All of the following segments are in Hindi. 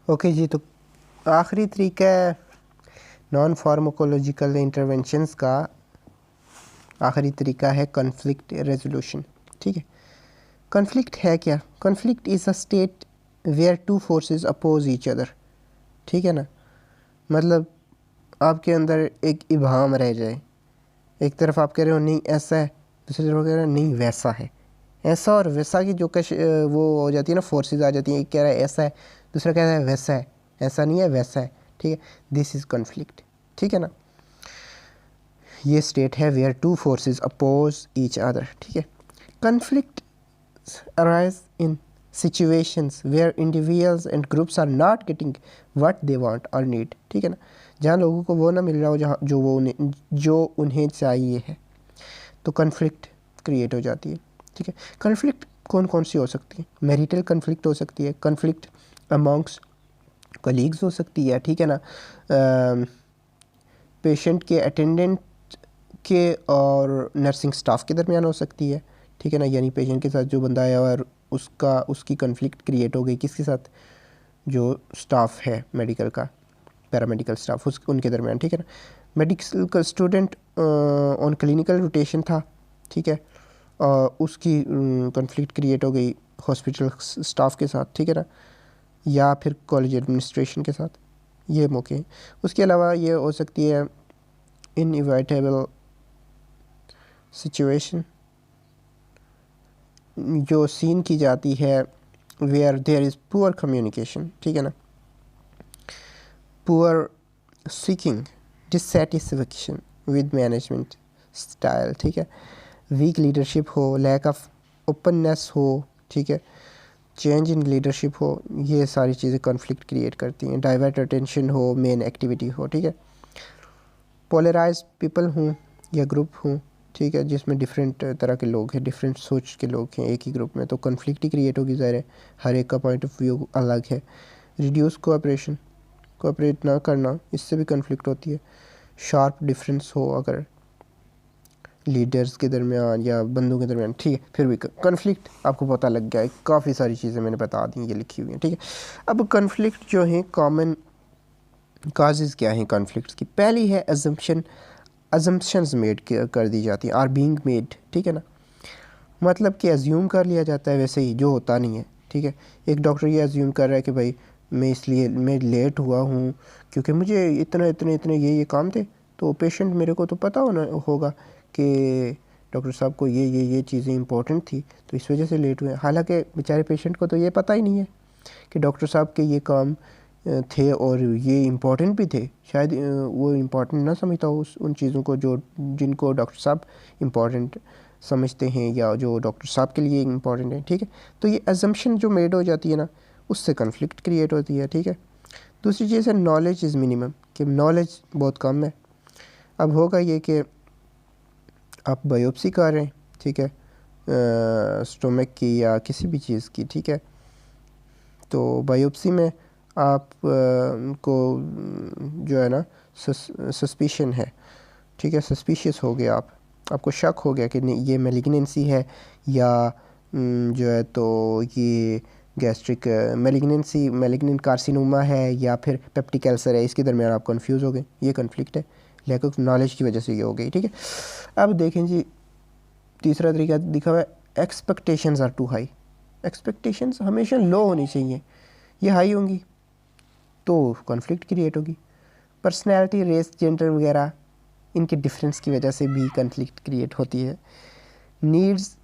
ओके जी, तो आखिरी तरीका है नॉन फार्माकोलॉजिकल इंटरवेंशंस का। आखिरी तरीका है कॉन्फ्लिक्ट रेजोल्यूशन। ठीक है, कॉन्फ्लिक्ट है क्या? Conflict is a state where two forces oppose each other. ठीक है ना, मतलब आपके अंदर एक इबाहम रह जाए। एक तरफ आप कह रहे हो नहीं ऐसा है, दूसरी तरफ कह रहे हो नहीं वैसा है। ऐसा और वैसा की जो वो हो जाती है ना, फोर्सेस आ जाती हैं। एक कह रहा है ऐसा है, दूसरा कह रहा है वैसा है, ऐसा नहीं है वैसा है। ठीक है, दिस इज़ कॉन्फ्लिक्ट। ठीक है ना, ये स्टेट है where two forces oppose each other. ठीक है, conflict arise in situations where individuals and groups are not getting what they want or need। ठीक है ना, जहाँ लोगों को वो ना मिल रहा हो जहाँ जो उन्हें चाहिए है, तो कॉन्फ्लिक्ट क्रिएट हो जाती है। ठीक है, कॉन्फ्लिक्ट कौन कौन सी हो सकती है? मैरिटल कॉन्फ्लिक्ट हो सकती है, कॉन्फ्लिक्ट अमॉन्ग्स कलीग्स हो सकती है। ठीक है ना, पेशेंट के अटेंडेंट के और नर्सिंग स्टाफ के दरमियान हो सकती है। ठीक है ना, यानी पेशेंट के साथ जो बंदा आया और उसकी कॉन्फ्लिक्ट क्रिएट हो गई किसके साथ? जो स्टाफ है मेडिकल का, पैरामेडिकल स्टाफ, उनके दरमियान। ठीक है ना, मेडिकल का स्टूडेंट ऑन क्लिनिकल रोटेशन था। ठीक है, उसकी कॉन्फ्लिक्ट क्रिएट हो गई हॉस्पिटल स्टाफ के साथ। ठीक है ना, या फिर कॉलेज एडमिनिस्ट्रेशन के साथ। ये मौके हैं। उसके अलावा ये हो सकती है इनएविटेबल सिचुएशन जो सीन की जाती है where there is poor communication. ठीक है ना, poor seeking dissatisfaction with management style. ठीक है, वीक लीडरशिप हो, लैक ऑफ ओपननेस हो। ठीक है, चेंज इन लीडरशिप हो, ये सारी चीज़ें कॉन्फ्लिक्ट क्रिएट करती हैं। डाइवर्ट अटेंशन हो, मेन एक्टिविटी हो। ठीक है, पोलराइज पीपल हों या ग्रुप हों। ठीक है, जिसमें डिफरेंट तरह के लोग हैं, डिफरेंट सोच के लोग हैं एक ही ग्रुप में, तो कॉन्फ्लिक्ट ही क्रिएट होगी। ज़ाहिर है, हर एक का पॉइंट ऑफ व्यू अलग है। रिड्यूस कोऑपरेशन, कोऑपरेट ना करना, इससे भी कॉन्फ्लिक्ट होती है। शार्प डिफरेंस हो अगर लीडर्स के दरमियान या बंदों के दरमियान। ठीक है, फिर भी कॉन्फ्लिक्ट आपको पता लग गया है। काफ़ी सारी चीज़ें मैंने बता दी, ये लिखी हुई हैं। ठीक है, अब कॉन्फ्लिक्ट जो है कॉमन काजेज़ क्या हैं कॉन्फ्लिक्ट्स की? पहली है अजम्पशंस मेड कर दी जाती है, आर बीइंग मेड। ठीक है ना, मतलब कि अज्यूम कर लिया जाता है वैसे ही, जो होता नहीं है। ठीक है, एक डॉक्टर ये अज्यूम कर रहा है कि भाई मैं लेट हुआ हूँ क्योंकि मुझे इतने ये काम थे, तो पेशेंट मेरे को तो पता होगा कि डॉक्टर साहब को ये चीज़ें इंपॉर्टेंट थी, तो इस वजह से लेट हुए। हालांकि बेचारे पेशेंट को तो ये पता ही नहीं है कि डॉक्टर साहब के ये काम थे और ये इम्पोर्टेंट भी थे। शायद वो इम्पोर्टेंट ना समझता हो उन चीज़ों को जो जिनको डॉक्टर साहब इम्पोर्टेंट समझते हैं या जो डॉक्टर साहब के लिए इम्पोर्टेंट है। ठीक है, तो ये अजम्पशन जो मेड हो जाती है ना, उससे कॉन्फ्लिक्ट क्रिएट होती है। ठीक है, दूसरी चीज़ है नॉलेज इज़ मिनिमम, कि नॉलेज बहुत कम है। अब होगा ये कि आप बायोप्सी कर रहे हैं, ठीक है, स्टोमक की या किसी भी चीज़ की। ठीक है, तो बायोप्सी में आप को जो है ना सस्पिशन है। ठीक है, सस्पिशियस हो गया आपको शक हो गया कि नहीं ये मैलिग्नेंसी है या जो है तो ये गैस्ट्रिक मैलिग्नेंट कार्सिनोमा है या फिर पेप्टिक अल्सर है। इसके दरमियान आप कंफ्यूज हो गए, ये कॉन्फ्लिक्ट है, लैक ऑफ नॉलेज की वजह से ये हो गई। ठीक है, अब देखें जी, तीसरा तरीका दिखा हुआ है expectations are too high. Expectations हमेशा लो होनी चाहिए, ये हाई होंगी तो कॉन्फ्लिक्ट क्रिएट होगी। पर्सनैलिटी, रेस, जेंडर वगैरह, इनके डिफरेंस की वजह से भी कॉन्फ्लिक्ट क्रिएट होती है। Needs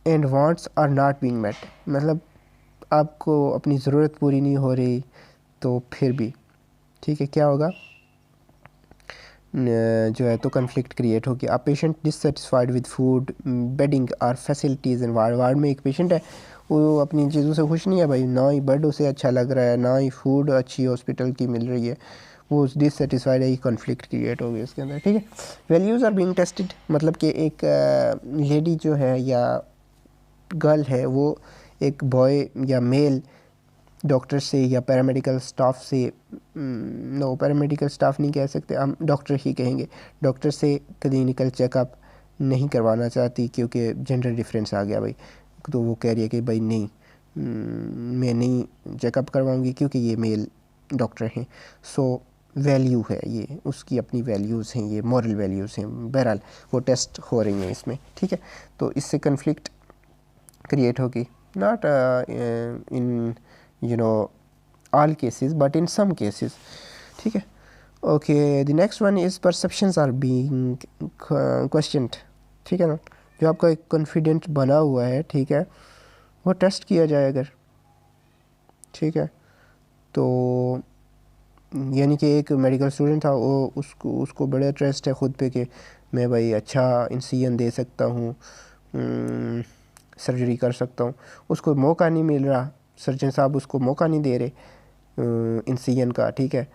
and wants are not being met, मतलब आपको अपनी ज़रूरत पूरी नहीं हो रही तो फिर भी ठीक है क्या होगा, जो है तो कॉन्फ्लिक्ट क्रिएट होगी। आप patient dissatisfied with food, bedding और फैसिलिटीज़ एंड वार्ड में एक पेशेंट है, वो अपनी चीज़ों से खुश नहीं है भाई, ना ही बेड उसे अच्छा लग रहा है, ना ही फूड अच्छी हॉस्पिटल की मिल रही है, वो डिससेटिस्फाइड है, कॉन्फ्लिक्ट क्रिएट होगी उसके अंदर। ठीक है, वैल्यूज़ आर बीइंग टेस्टेड, मतलब कि एक लेडी जो है या गर्ल है वो एक बॉय या मेल डॉक्टर से या पैरामेडिकल स्टाफ से, नो पैरामेडिकल स्टाफ नहीं कह सकते, हम डॉक्टर ही कहेंगे, डॉक्टर से क्लिनिकल चेकअप नहीं करवाना चाहती क्योंकि जेंडर डिफरेंस आ गया भाई। तो वो कह रही है कि भाई नहीं, मैं नहीं चेकअप करवाऊंगी क्योंकि ये मेल डॉक्टर हैं। सो वैल्यू है, ये उसकी अपनी वैल्यूज़ हैं, ये मॉरल वैल्यूज़ हैं, बहरहाल वो टेस्ट हो रही हैं इसमें, ठीक है। तो इससे कन्फ्लिक्ट क्रिएट होगी, not in you know all cases but in some cases, ठीक है। Okay, the next one is perceptions are being questioned, ठीक है ना। जो आपका एक कॉन्फिडेंट बना हुआ है, ठीक है, वो टेस्ट किया जाए अगर, ठीक है। तो यानी कि एक मेडिकल स्टूडेंट था, वो उसको बड़ा ट्रस्ट है ख़ुद पे कि मैं भाई अच्छा इंसिजन दे सकता हूँ, सर्जरी कर सकता हूँ। उसको मौका नहीं मिल रहा, सर्जन साहब उसको मौका नहीं दे रहे इंसिजन का, ठीक है।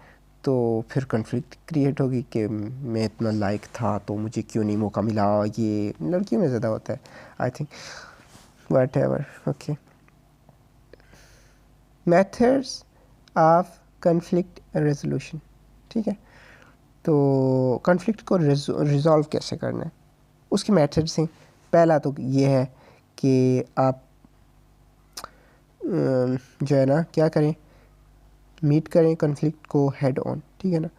तो फिर कन्फ्लिक्ट क्रिएट होगी कि मैं इतना लायक था तो मुझे क्यों नहीं मौका मिला। ये लड़कियों में ज़्यादा होता है I think, what ever. Okay, methods of conflict resolution, ठीक है। तो कन्फ्लिक्ट को रिज़ॉल्व कैसे करना है, उसके मेथड्स हैं। पहला तो ये है कि आप जो है ना क्या करें, मीट करें कन्फ्लिक्ट को हेड ऑन, ठीक है ना।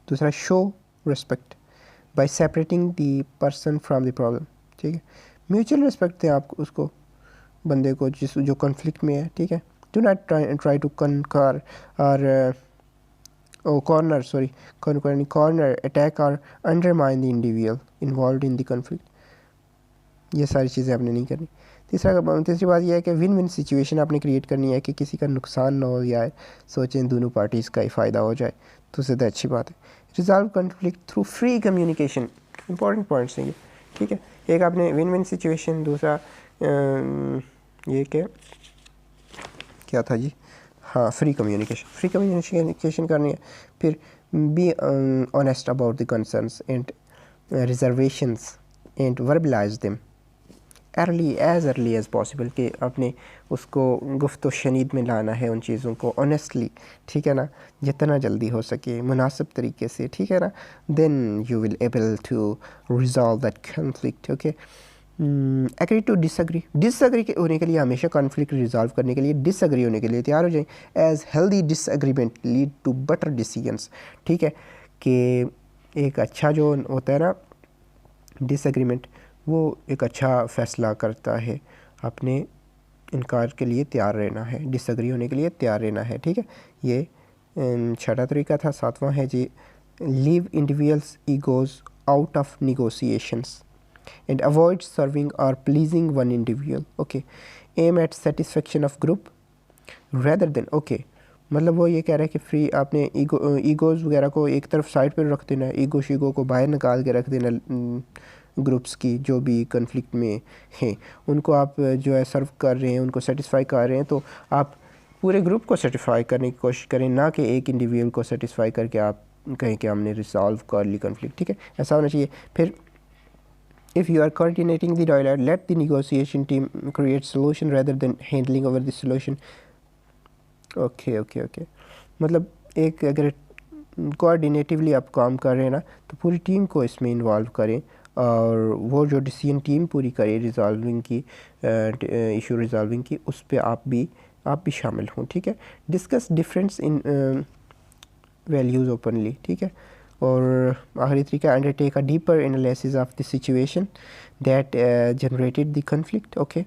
दूसरा, show respect by separating the person from the problem, ठीक है। म्यूचुअल रिस्पेक्ट दें आप उसको, बंदे को जो कन्फ्लिक्ट में है, ठीक है। Do not try to conquer or corner attack or undermine the individual involve in the conflict. ये सारी चीज़ें आपने नहीं करनी। तीसरी बात यह है कि विन विन सिचुएशन आपने क्रिएट करनी है कि किसी का नुकसान ना हो या सोचें दोनों पार्टीज़ का ही फ़ायदा हो जाए, तो ज़्यादा अच्छी बात है। Resolve conflict through free communication, important points हैं ये, ठीक है। एक आपने विन विन सिचुएशन, दूसरा ये क्या था जी, हाँ, फ्री कम्युनिकेशन करनी है। फिर be honest about the concerns and reservations and verbalise them early as possible, कि अपने उसको गुफ्तो शनीद में लाना है उन चीज़ों को ऑनेस्टली, ठीक है ना, जितना जल्दी हो सके मुनासिब तरीके से, ठीक है ना। Then you will able to resolve that conflict. Okay, agree to disagree होने के लिए, हमेशा कॉन्फ्लिक्ट रिजॉल्व करने के लिए डिसएग्री होने के लिए तैयार हो जाएं। As healthy disagreement lead to better decisions, ठीक है। कि एक अच्छा जो होता है ना डिसएग्रीमेंट, वो एक अच्छा फ़ैसला करता है। अपने इनकार के लिए तैयार रहना है, डिसएग्री होने के लिए तैयार रहना है, ठीक है। ये छठा तरीका था। सातवां है जी, leave individuals egos out of negotiations and avoid serving or pleasing one individual. Okay, aim at satisfaction of group rather than, okay, मतलब वो ये कह रहा है कि फ्री आपने ईगोज़ वगैरह को एक तरफ साइड पर रख देना, ईगो शीगो को बाहर निकाल के रख देना। ग्रुप्स की जो भी कन्फ्लिक्ट में हैं उनको आप जो है सर्व कर रहे हैं, उनको सेटिस्फाई कर रहे हैं, तो आप पूरे ग्रुप को सेटिस्फाई करने की कोशिश करें, ना कि एक इंडिविजुअल को सेटिस्फाई करके आप कहें कि हमने रिजॉल्व कर ली कन्फ्लिक्ट, ठीक है। ऐसा होना चाहिए। फिर if you are coordinating the dialogue, let the negotiation team create solution rather than handling over the solution. Okay, मतलब एक अगर कोऑर्डिनेटिवली आप काम कर रहे हैं ना, तो पूरी टीम को इसमें इन्वॉल्व करें और वो जो डिसीजन टीम पूरी करे रिजॉल्विंग की, इशू रिजॉल्विंग की, उस पर आप भी शामिल हों, ठीक है। Discuss difference in values openly, ठीक है। और आखिरी तरीका, undertake a deeper analysis of the situation that generated the conflict. Okay,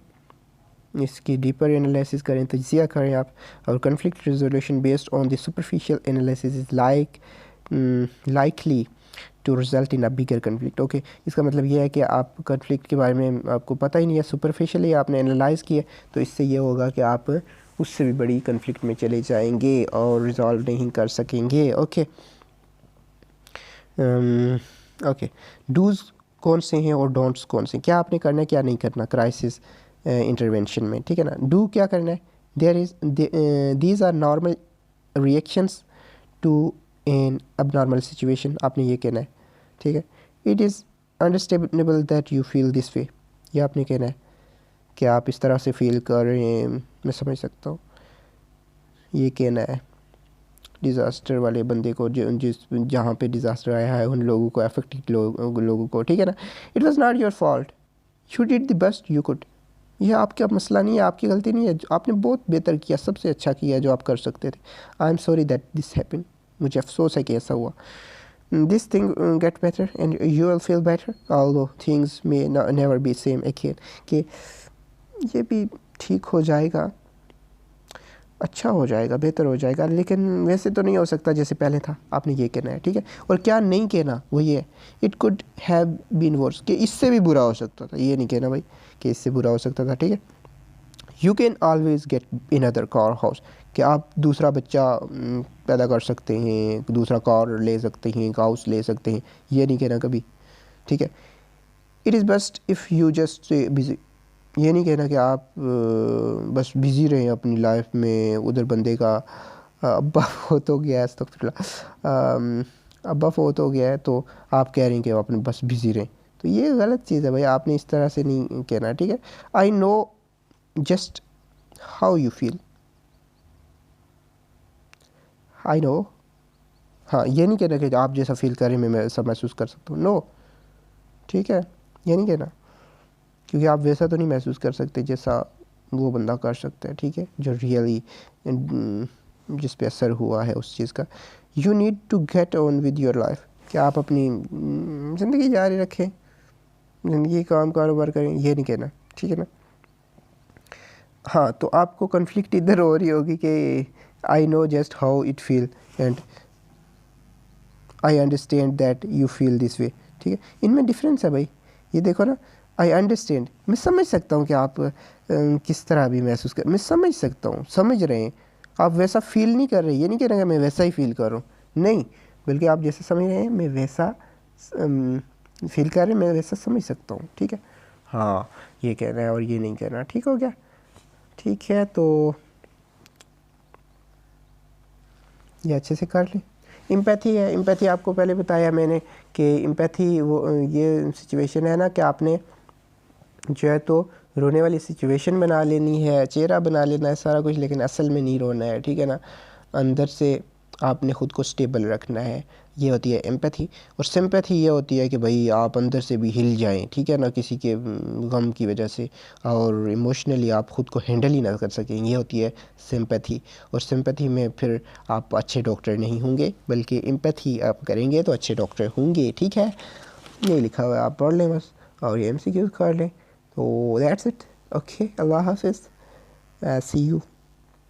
इसकी डीपर एनालिसिस करें, तजिया करें आप। और conflict resolution based on the superficial analysis is likely to result in a bigger conflict. Okay, इसका मतलब ये है कि आप कन्फ्लिक्ट के बारे में आपको पता ही नहीं है, सुपरफिशियली आपने एनालाइज़ किया, तो इससे ये होगा कि आप उससे भी बड़ी कन्फ्लिक्ट में चले जाएंगे और रिजॉल्व नहीं कर सकेंगे। ओके, ओके, डूज़ कौन से हैं और डोंट्स कौन से, क्या आपने करना है क्या नहीं करना क्राइसिस इंटरवेंशन में, ठीक है ना। डू क्या करना है, these are normal reactions to an abnormal situation, आपने ये कहना है, ठीक है। It is understandable that you feel this way, ये आपने कहना है कि आप इस तरह से फील कर रहे हैं, मैं समझ सकता हूँ, ये कहना है। डिज़ास्टर वाले बंदे को जहाँ पे डिज़ास्टर आया है उन लोगों को, अफेक्टेड लोगों को, ठीक है ना। It was not your fault, you did the best you could, यह आपका मसला नहीं है, आपकी गलती नहीं है, आपने बहुत बेहतर किया, सबसे अच्छा किया जो आप कर सकते थे। I am sorry that this happen, मुझे अफसोस है कि ऐसा हुआ। This thing get better and you will feel better although things may never be same again, कि ये भी ठीक हो जाएगा, अच्छा हो जाएगा, बेहतर हो जाएगा, लेकिन वैसे तो नहीं हो सकता जैसे पहले था, आपने ये कहना है, ठीक है। और क्या नहीं कहना वो ये, it could have been worse, कि इससे भी बुरा हो सकता था, ये नहीं कहना भाई कि इससे बुरा हो सकता था, ठीक है। You can always get in other car house, कि आप दूसरा बच्चा पैदा कर सकते हैं, दूसरा कार ले सकते हैं, एक हाउस ले सकते हैं, ये नहीं कहना कभी, ठीक है। It is best if you just busy, ये नहीं कहना कि आप बस बिज़ी रहें अपनी लाइफ में, उधर बंदे का अब्बा फोत हो गया है, अब्बा फोत हो गया है तो आप कह रहे हैं कि आप अपने बस बिज़ी रहें, तो ये गलत चीज़ है भाई, आपने इस तरह से नहीं कहना, ठीक है। I know just how you feel, I know, हाँ ये नहीं कहना कि आप जैसा फील करें मैं ऐसा महसूस कर सकता हूँ, नो, ठीक है, ये नहीं कहना, क्योंकि आप वैसा तो नहीं महसूस कर सकते जैसा वो बंदा कर सकता है, ठीक है, जो रियली जिस पे असर हुआ है उस चीज़ का। You need to get on with your life, कि आप अपनी ज़िंदगी जारी रखें, ज़िंदगी काम कारोबार करें, ये नहीं कहना, ठीक है ना। हाँ, तो आपको कन्फ्लिक्ट इधर हो रही होगी कि I know just how it feel and I understand that you feel this वे, ठीक है, इनमें डिफरेंस है भाई, ये देखो ना। आई अंडरस्टैंड, मैं समझ सकता हूँ कि आप किस तरह भी महसूस कर, मैं समझ सकता हूँ, समझ रहे हैं, आप वैसा फील नहीं कर रहे, ये नहीं कह रहे कि मैं वैसा ही फील कर रहा हूँ, नहीं, बल्कि आप जैसा समझ रहे हैं मैं वैसा फील कर रहे हैं, मैं वैसा समझ सकता हूँ, ठीक है। हाँ, ये कहना है और ये नहीं कहना, ठीक हो गया, ठीक है। तो ये अच्छे से कर लें। एम्पैथी है, एम्पैथी आपको पहले बताया मैंने कि एम्पैथी वो ये सिचुएशन है ना कि आपने जो है तो रोने वाली सिचुएशन बना लेनी है, चेहरा बना लेना है सारा कुछ, लेकिन असल में नहीं रोना है, ठीक है ना, अंदर से आपने ख़ुद को स्टेबल रखना है, ये होती है एम्पैथी। और सिंपैथी ये होती है कि भाई आप अंदर से भी हिल जाएं, ठीक है ना, किसी के गम की वजह से, और इमोशनली आप ख़ुद को हैंडल ही ना कर सकें, ये होती है सिंपैथी। और सिंपैथी में फिर आप अच्छे डॉक्टर नहीं होंगे, बल्कि एम्पैथी आप करेंगे तो अच्छे डॉक्टर होंगे, ठीक है। ये लिखा हुआ है, आप पढ़ लें बस, और ये MCQ कर लें, तो दैट्स इट, ओके, अल्लाह हाफिज़, सी यू।